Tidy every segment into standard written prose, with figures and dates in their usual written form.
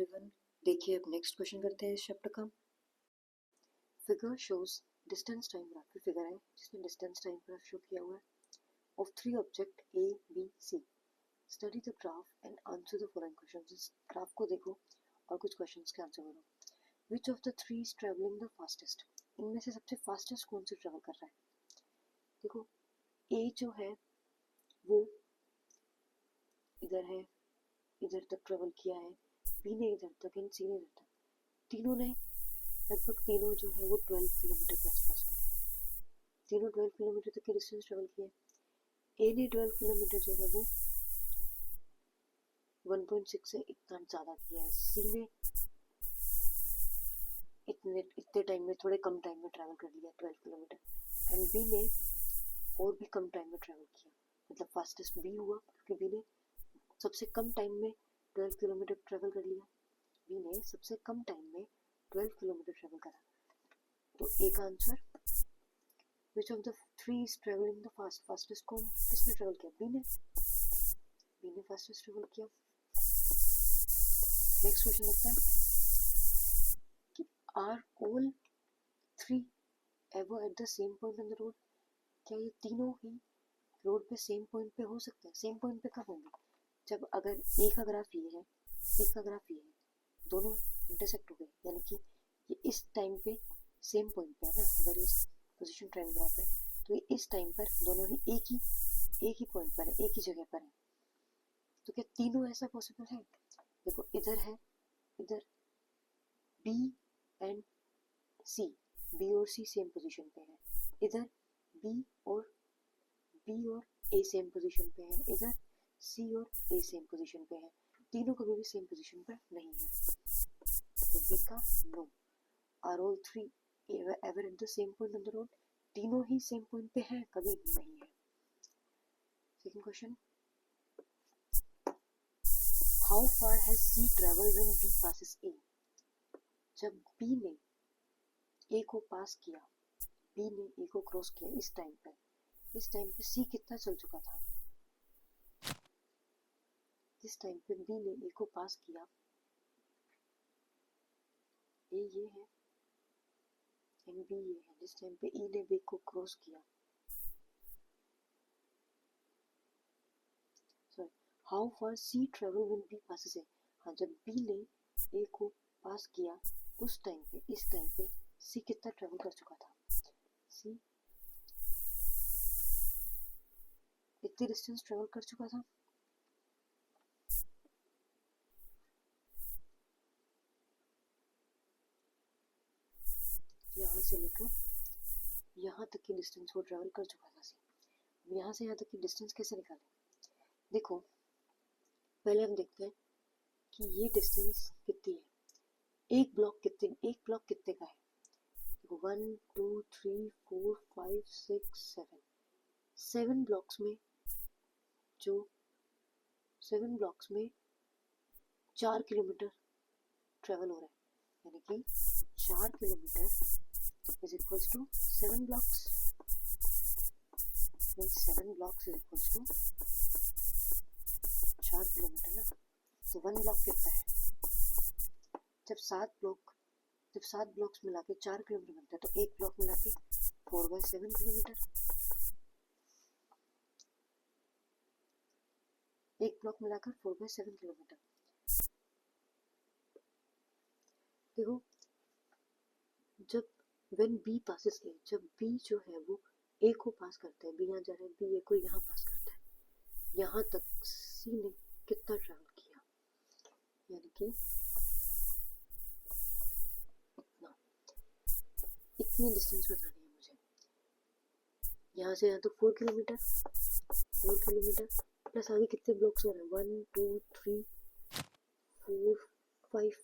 Everyone, देखिए अब next question करते हैं इस चैप्टर का। Figure shows distance time graph की फिगर है जिसमें डिस्टेंस टाइम ग्राफ शो किया हुआ है of 3 object A B C. Study the graph and answer the following questions. इस ग्राफ को देखो और कुछ क्वेश्चंस के आंसर करो। Which of the three is travelling the fastest? इनमें से सबसे फास्टेस्ट कौन से ट्रैवल कर रहा है? देखो ए जो है वो इधर है, इधर तक ट्रेवल किया है, बी ने इधर तक एंड सी ने इधर तक। तीनों ने लगभग तीनों जो है वो 12 किलोमीटर के आसपास है। तीनों 12 किलोमीटर तक की डिस्टेंस ट्रेवल किया है। ए ने 12 किलोमीटर जो है वो 1.6 से इतना ज़्यादा किया है। सी ने इतने टाइम में, थोड़े कम टाइम में ट्रैवल कर लिया 12 किलोमीटर। एंड बी ने और भी कम टाइम में ट्रैवल किया, मतलब फास्टेस्ट बी हुआ क्योंकि बी ने सबसे कम टाइम में 12 किलोमीटर ट्रैवल कर लिया। बी ने सबसे कम टाइम में 12 किलोमीटर ट्रैवल करा। तो ए का answer which of the three is travelling the fastest कौन किसने ट्रैवल किया? बी ने फास्टेस्ट ट्रैवल किया। नेक्स्ट क्वेश्चन देखते हैं कि are all three ever at the same point on the road? क्या ये तीनों ही रोड पे सेम पॉइंट पे हो सकते हैं? सेम पॉइंट पे कब होंगे? जब अगर ए का ग्राफ ये है, बी का ग्राफ ये है, दोनों इंटरसेक्ट हो गए, यानी कि ये इस टाइम पे सेम पॉइंट पे है ना। अगर ये पोजीशन टाइम ग्राफ है तो ये इस टाइम पर दोनों ही एक ही पॉइंट पर है, एक ही जगह पर है। तो क्या तीनों ऐसा पॉसिबल है? देखो इधर है, इधर बी एंड सी, बी और सी सेम पोजीशन पे है। इधर बी और ए सेम पोजीशन पे है। इधर सी और ए सेम पोजीशन पे है। तीनों कभी भी सेम पोजीशन पर नहीं है। तो बी का no. Are all three ever at the same point on the road? तीनों ही सेम पॉइंट पे हैं? कभी नहीं है। Second question, how far has C travel when B passes A? जब बी ने ए को पास किया, बी ने ए को क्रॉस किया इस टाइम पे सी कितना चल चुका था? जिस टाइम पे बी ने ए को पास किया, ए ये है एंड बी ये है। जिस टाइम पे ई ने बी को क्रॉस किया, sorry, how far C travel when B passes A? हाँ, जब बी ने ए को पास किया उस टाइम पे, इस टाइम पे सी कितना ट्रेवल कर चुका था? सी इतनी डिस्टेंस ट्रेवल कर चुका था। यहाँ से लेकर यहाँ तक की डिस्टेंस वो ट्रेवल कर चुका था सी। अब यहाँ से यहाँ तक की डिस्टेंस कैसे निकालें? देखो पहले हम देखते हैं कि ये डिस्टेंस कितनी है। एक ब्लॉक कितने का है? देखो 1 2 3 4 5 6 7 7 ब्लॉक्स में 4 किलोमीटर ट्रेवल हो रहा है, यानी कि 4 kilometre is equals to 7 blocks. 7 blocks is equals to 4 kilometre ना। तो 1 ब्लॉक कितना है? जब 7 ब्लॉक्स मिला के 4 किलोमीटर बनता है तो एक ब्लॉक मिला के 4/7 किलोमीटर। एक ब्लॉक मिलाकर 4/7 किलोमीटर। देखो जब व्हेन बी पासेस ए, जब बी जो है वो ए को पास करता है, बी यहाँ जा रहा है, बी ए को यहाँ पास करता है, यहाँ तक सी ने कितना ट्रैवल किया? यानी कि इतनी डिस्टेंस बतानी है मुझे। यहाँ से यहाँ तो 4 किलोमीटर प्लस आगे कितने ब्लॉक्स हो रहे हैं? 1 2 3 4 5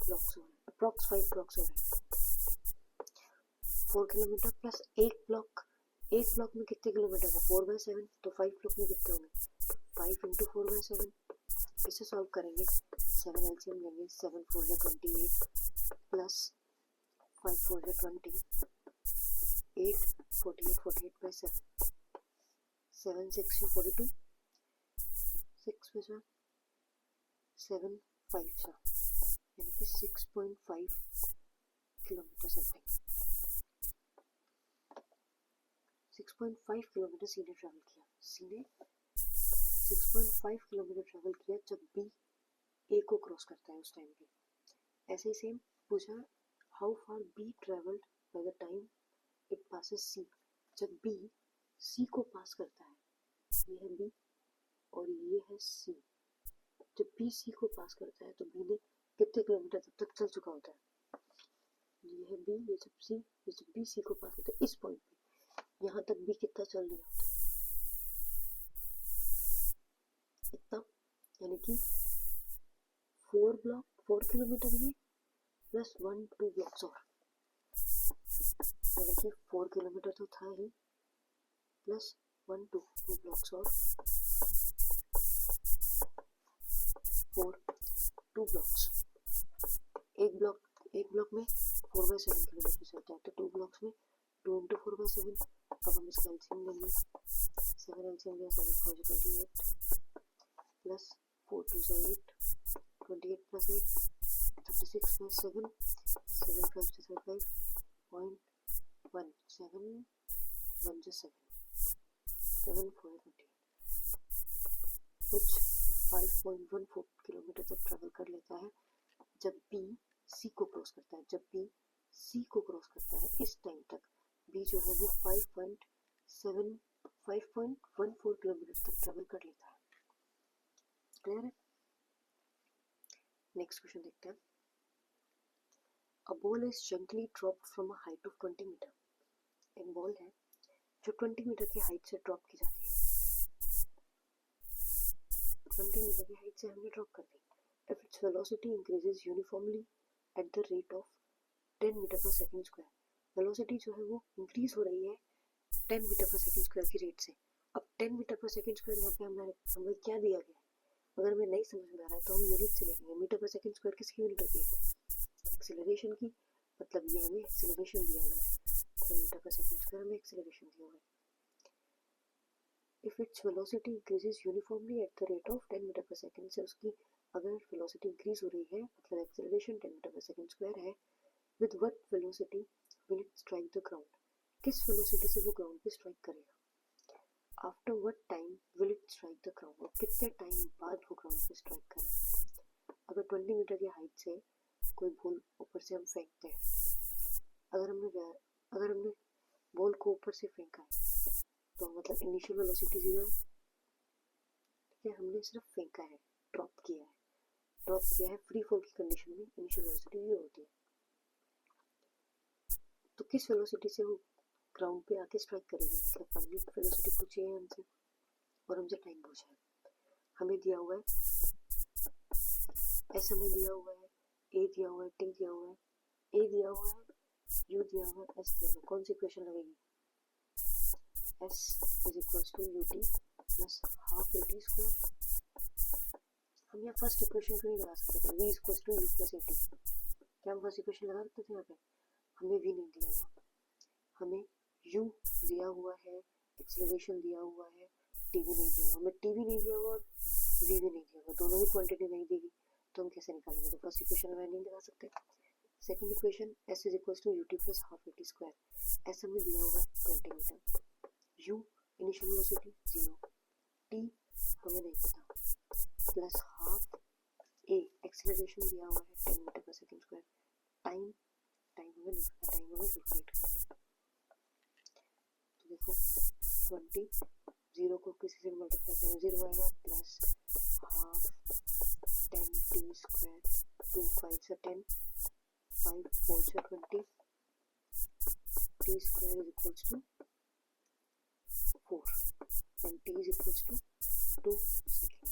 ब्लॉक्स हो रहे हैं, अप्रॉक्स 5 ब्लॉक्स हो रहे हैं। 4 किलोमीटर प्लस एक ब्लॉक में कितने किलोमीटर है? 4/7। तो 5 ब्लॉक में कितने होंगे? 5 इंटू 4/7। इसे सॉल्व करेंगे, 7 एलसीएम लेंगे, 7 4 जा 28 प्लस 5 4 जा 20, 8 48/7, 7 6 जा 42, 6 बचा 7 5 जा कि 6.5 किलोमीटर समथिंग, 6.5 किलोमीटर सी ने ट्रैवल किया। सी ने 6.5 किलोमीटर ट्रैवल किया जब बी ए को क्रॉस करता है उस टाइम पे। ऐसे ही सेम पूछा how far B travelled by the time it passes C, जब बी सी को पास करता है, ये है बी और ये है सी, जब बी सी को पास करता है तो बी ने कितने किलोमीटर तब तक चल चुका होता है, ये है बी, ये जब बी सी को पास करता है इस पॉइंट पे, यहाँ तक बी कितना चल रहा होता है, इतना, यानी कि 4 किलोमीटर ये प्लस 1-2 ब्लॉक्स और, यानी कि 4 किलोमीटर तो था ही प्लस 1-2 ब्लॉक्स और 2 ब्लॉक्स। एक ब्लॉक में 4/7 किलोमीटर चलता है, तो 2 ब्लॉक्स में 2 × 4/7। अब हम इसका एलसीएम लेंगे, 7 एलसीएम लिया, 7 4 28 प्लस 4 2 8, 28 प्लस 8 36 प्लस 7 7 5 35 0.1 7 1 7 7 4 28, कुछ 5.14 किलोमीटर तक ट्रैवल कर लेता है जब बी सी को क्रॉस करता है। जब बी सी को क्रॉस करता है इस टाइम तक बी जो है वो 5.14 किलोमीटर तक ट्रैवल कर लेता है। क्लियर है? नेक्स्ट क्वेश्चन देखते हैं। A ball is gently dropped from a height of 20 metre. एक बॉल है जो 20 मीटर की हाइट से ड्रॉप की जाती है, 20 मीटर की हाइट से हमने ड्रॉप कर दी। If its velocity increases uniformly at the rate of 10 metre पर सेकंड स्क्वायर, वेलोसिटी जो है वो इंक्रीज हो रही है 10 मीटर पर सेकंड स्क्वायर की रेट से। अब 10 मीटर पर सेकंड स्क्वायर यहाँ पे हमें क्या दिया गया है, अगर हमें नहीं समझ में आ रहा है तो हम यूनिट से देखेंगे। मीटर पर सेकंड स्क्वायर किसकी यूनिट होती है, एक्सेलरेशन की, मतलब ये हमें एक्सेलरेशन दिया हुआ है, 10 मीटर पर सेकंड स्क्वायर हमें एक्सेलरेशन दिया हुआ है। If its velocity increases uniformly at the rate of 10 metre पर सेकंड, से उसकी अगर वेलोसिटी इंक्रीज हो रही है मतलब एक्सेलरेशन 10 मीटर पर सेकंड स्क्वायर है, with what velocity will it strike the ground, किस वेलोसिटी से वो ग्राउंड पे स्ट्राइक करेगा, after what time will it strike the ground, और कितने टाइम बाद वो ग्राउंड पे स्ट्राइक करेगा। अगर 20 मीटर की हाइट से कोई बॉल ऊपर से हम फेंकते हैं, अगर हमने बॉल को ऊपर से फेंका है तो मतलब इनिशियल वेलोसिटी 0 है, ठीक है, हमने सिर्फ फेंका है, ड्रॉप किया है फ्री फॉल की कंडीशन में इनिशियल वेलोसिटी 0 होती है। तो किस वेलोसिटी से वो ग्राउंड पे आके स्ट्राइक करेगी, मतलब फाइनल वेलोसिटी पूछी है हमसे और हमसे टाइम पूछा है। हमें दिया हुआ है एस, हमें दिया हुआ है ए, दिया हुआ है टी, दिया हुआ है ए, दिया हुआ है यू, दिया हुआ है एस, दिया हुआ है। कौन सी इक्वेशन लगेगी, S is equals to ut plus half at square. हम यहाँ फर्स्ट इक्वेशन क्यों नहीं लगा सकते थे, v is equals to u plus at, क्या हम फर्स्ट इक्वेशन लगा सकते थे यहाँ पे, हमें v नहीं दिया हुआ, हमें u दिया हुआ है, एक्सेलरेशन दिया हुआ है, t भी नहीं दिया हुआ, हमें t भी नहीं दिया हुआ और v भी नहीं दिया हुआ, दोनों ही क्वांटिटी नहीं दी गई तो हम कैसे निकालेंगे, तो फर्स्ट इक्वेशन हमें नहीं लगा सकते। Second equation s is equals to ut plus half at square, s हमें दिया हुआ है 20 metre, u initial velocity 0, t हमें नहीं पता, प्लस हाफ a एक्सेलरेशन दिया हुआ है 10 मीटर पर सेकंड स्क्वायर, टाइम हमें नहीं पता, टाइम हमें कैलकुलेट करना है। तो देखो 20 0 को किसी से मल्टीप्लाई करें 0 आएगा, प्लस हाफ 10 t स्क्वायर 2 5 से 10 5 4 से 20 t square is equals to 4 and t is equals to 2 second,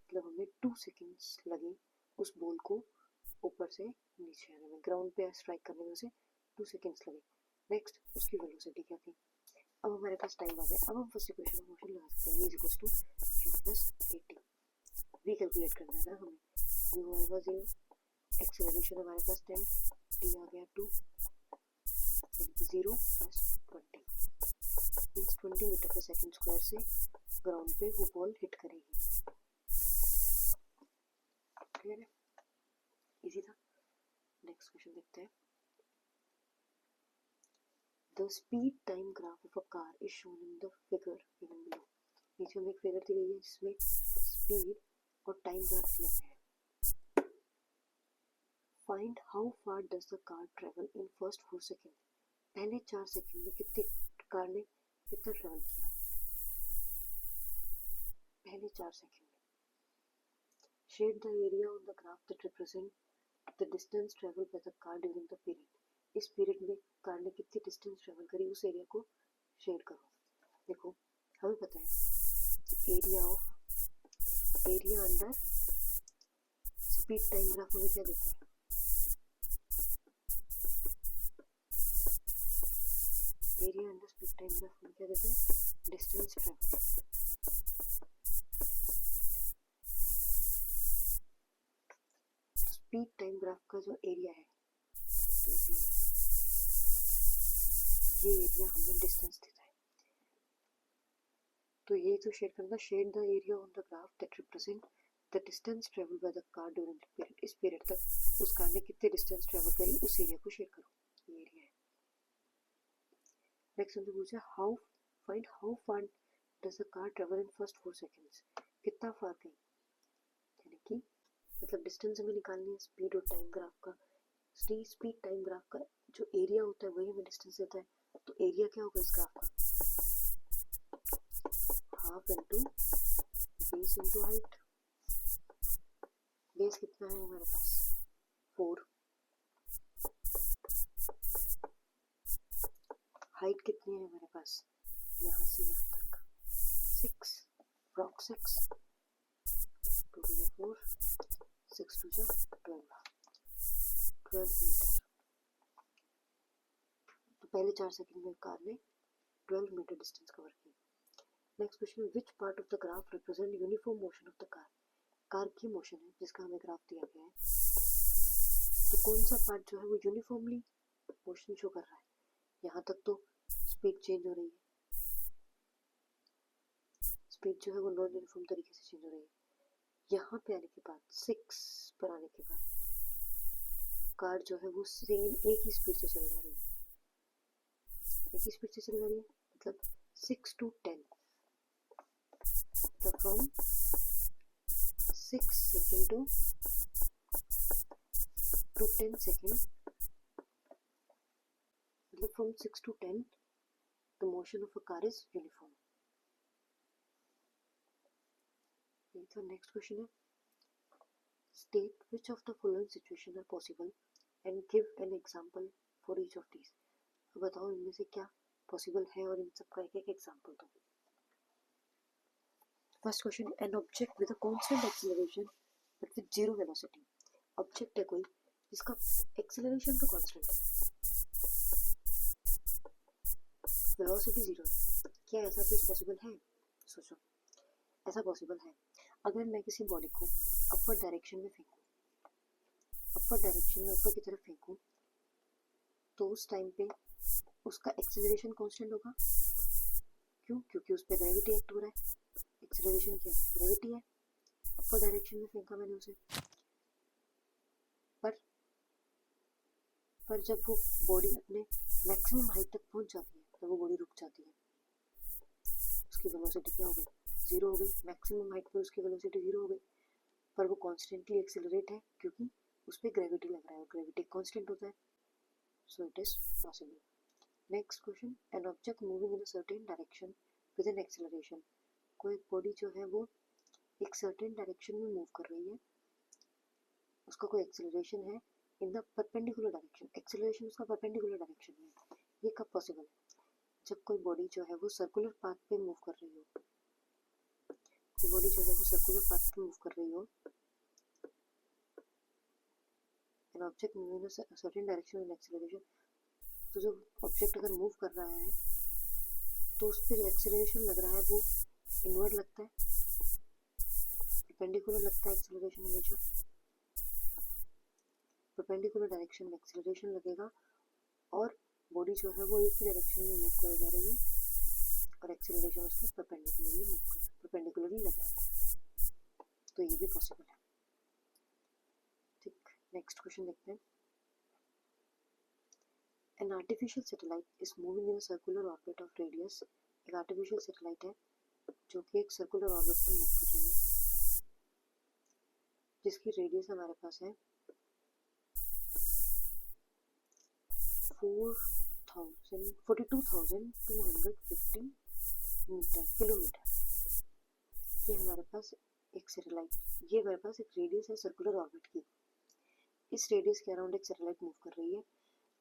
मतलब हमें 2 सेकेंड्स लगे उस बॉल को ऊपर से नीचे आने में, ग्राउंड पे स्ट्राइक करने में उसे 2 सेकेंड्स लगे। नेक्स्ट उसकी वेलोसिटी क्या थी, अब हमारे पास टाइम आ गया, अब हम फर्स्ट इक्वेशन में मोशन लगा सकते हैं, v is equals to u plus at, v calculate करना है ना हमें, u आएगा 0, एक्सेलरेशन हमारे पास 10, t आ गया 2, यानी कि 0 प्लस 20 मीन्स 20 मीटर पर सेकंड स्क्वायर से ग्राउंड पे वो बॉल हिट करेगी। क्लियर है, इजी था। देखते हैं। The speed time graph of a car is shown in the figure given below. नीचे में एक फिगर दी गई है जिसमें स्पीड और टाइम ग्राफ दिया गया है। Find how far does the car travel in first 4 second. पहले 4 सेकेंड में कितने कार ने कितना ट्रेवल किया, पहले 4 सेकेंड में। Shade the area on the graph that represent the distance travel by the car during the period. इस period में कार ने कितनी डिस्टेंस ट्रेवल करी उस एरिया को शेड करो। देखो हमें पता है area under speed time graph हमें क्या देता है, area under speed time graph हमें क्या देता है, distance travel. Speed time graph का जो एरिया है ये एरिया हमें डिस्टेंस देता है। तो ये जो शेड करना, shade the area on the graph that represent the distance travel by the car during the period. इस पीरियड तक उस कार ने कितने डिस्टेंस ट्रेवल करी उस एरिया को शेड करो, ये एरिया है। नेक्स्ट हमसे पूछा find how far does the car travel in first 4 seconds. कितना फार गई, यानी कि मतलब डिस्टेंस हमें निकालनी है स्पीड और टाइम ग्राफ का। स्पीड टाइम ग्राफ का जो एरिया होता है वही हमें डिस्टेंस देता है। तो एरिया क्या होगा इस ग्राफ का, half into base into height. Base कितना है हमारे पास 4, हाइट कितनी है हमारे पास यहाँ से यहाँ तक 6, रॉक 6, 2 to the 4, 6 to the 12 metre. तो पहले 4 सेकंड में कार ने 12 मीटर डिस्टेंस कवर की। Next question, which part of the graph represent uniform motion of the car. Car की मोशन है जिसका हमें ग्राफ दिया गया है, तो कौन सा पार्ट जो है वो यूनिफॉर्मली मोशन शो कर रहा है। यहाँ तक तो स्पीड चेंज हो रही है, स्पीड जो है वो नॉन यूनिफॉर्म तरीके से चेंज हो रही है। यहाँ पे आने के बाद 6 पर आने के बाद कार जो है वो सेम एक ही स्पीड से चली जा रही है, एक ही स्पीड से चली जा रही है। मतलब 6 to 10, मतलब फ्रॉम 6 सेकेंड to 10 सेकेंड, मतलब from 6 to 10 the motion of a car is uniform. तो नेक्स्ट क्वेश्चन है, state which of the following situation are possible and give an example for each of these. तो बताओ इनमें से क्या possible है और इन सब का एक एक एग्जांपल दो। First question, an object with a constant acceleration but with zero velocity। Object है कोई जिसका एक्सेलरेशन तो कांस्टेंट है, वेलोसिटी 0 है। क्या ऐसा केस पॉसिबल है? सोचो, ऐसा पॉसिबल है। अगर मैं किसी बॉडी को अपवर्ड डायरेक्शन में फेंकूं, अपवर्ड डायरेक्शन में ऊपर की तरफ फेंकूं, तो उस टाइम पे उसका एक्सेलरेशन कांस्टेंट होगा। क्यों? क्योंकि उस पर ग्रेविटी एक्ट हो रहा है। एक्सेलरेशन क्या है? ग्रेविटी है। अपवर्ड डायरेक्शन में फेंका मैंने उसे, पर जब वो बॉडी अपने मैक्सिमम हाइट तक पहुंच जाती है तो वो बॉडी रुक जाती है। उसकी वेलोसिटी क्या हो गई? 0 हो गई। मैक्सिमम हाइट पर उसकी वेलोसिटी 0 हो गई, पर वो कॉन्स्टेंटली एक्सेलरेट है क्योंकि उस पर ग्रेविटी लग रहा है और ग्रेविटी कांस्टेंट होता है। So it is possible. Next question, an object moving in a certain direction with an acceleration. कोई बॉडी जो है वो एक सर्टेन डायरेक्शन में मूव कर रही है, उसका कोई एक्सेलरेशन है in the perpendicular direction, acceleration उसका परपेंडिकुलर डायरेक्शन में। ये कब पॉसिबल है? जब कोई बॉडी जो है वो सर्कुलर पाथ पे मूव कर रही हो, कोई बॉडी जो है वो सर्कुलर पाथ पे मूव कर रही हो, an object moving in a certain direction with acceleration. तो जब ऑब्जेक्ट अगर मूव कर रहा है तो उस पर जो एक्सेलरेशन लग रहा है वो इनवर्ड लगता है, परपेंडिकुलर लगता है एक्सेलरेशन हमेशा। परपेंडिकुलर डायरेक्शन में एक्सेलरेशन लगेगा और बॉडी जो है वो एक ही डायरेक्शन में मूव कर जा रही है और एक्सेलरेशन उसको परपेंडिकुलरली लग रहा है। तो ये भी पॉसिबल है। ठीक, नेक्स्ट क्वेश्चन देखते हैं। An artificial satellite is moving in a circular orbit of radius. एक artificial satellite है जो कि एक circular orbit में move कर रही है, जिसकी radius हमारे पास है 42,250 किलोमीटर। ये हमारे पास एक सैटेलाइट, ये हमारे पास एक रेडियस है सर्कुलर ऑर्बिट की। इस रेडियस के अराउंड एक सैटेलाइट मूव कर रही है।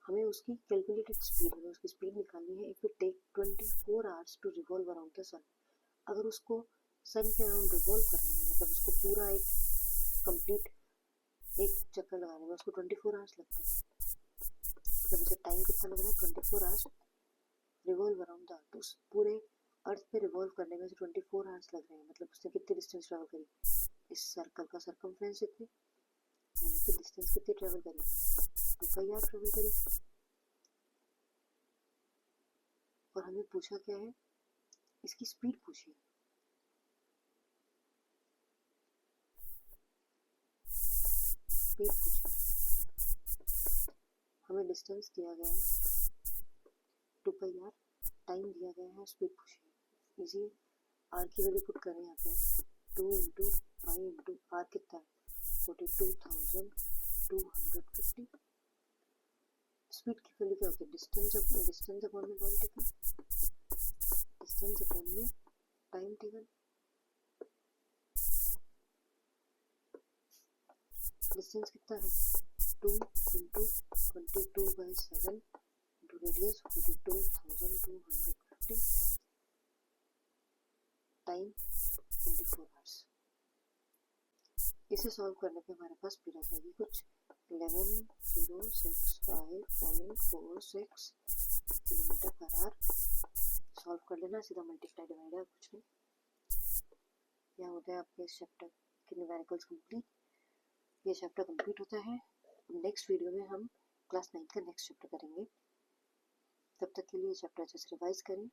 हमें उसकी कैलकुलेटेड स्पीड, हमें उसकी स्पीड निकालनी है। It will take 24 hours to revolve around the sun. अगर उसको सन के अराउंड रिवॉल्व करने में, मतलब उसको पूरा एक कंप्लीट एक चक्कर लगाने में उसको 24 आवर्स लगते हैं। मतलब उसे टाइम कितना लग रहा है? 24 hours revolve around the earth. उस पूरे अर्थ पे रिवॉल्व करने में उसे 24 आवर्स लग रहे हैं। मतलब उसने कितनी डिस्टेंस ट्रैवल करी? इस सर्कल का सरकमफ्रेंस इतनी, यानी कि डिस्टेंस कितनी ट्रैवल करी? 2 पाई आर ट्रैवल करी। और हमें पूछा क्या है? इसकी स्पीड पूछी है। स्पीड पूछी है। हमें डिस्टेंस दिया गया है 2 पाई आर, टाइम दिया गया है, स्पीड पूछी है। इजी, आर की वैल्यू पुट करें यहाँ पे 2 इंटू पाई इंटू आर कितना है? 42,250। स्पीड की वैल्यू क्या होती है? डिस्टेंस अपॉन में टाइम टेकन, डिस्टेंस अपॉन में टाइम टेकन। डिस्टेंस कितना है? 2 into 22/7 into radius 42,250, time 24 hours. इसे सॉल्व करने पे हमारे पास स्पीड आ जाएगी कुछ 11065.46 किलोमीटर पर आवर। सॉल्व कर लेना, सीधा मल्टीप्लाई डिवाइड है, कुछ नहीं। यह होता है आपके इस चैप्टर के न्यूमेरिकल्स कंप्लीट। ये चैप्टर कंप्लीट होता है। नेक्स्ट वीडियो में हम क्लास 9 का नेक्स्ट चैप्टर करेंगे। तब तक के लिए चैप्टर अच्छे से रिवाइज करें।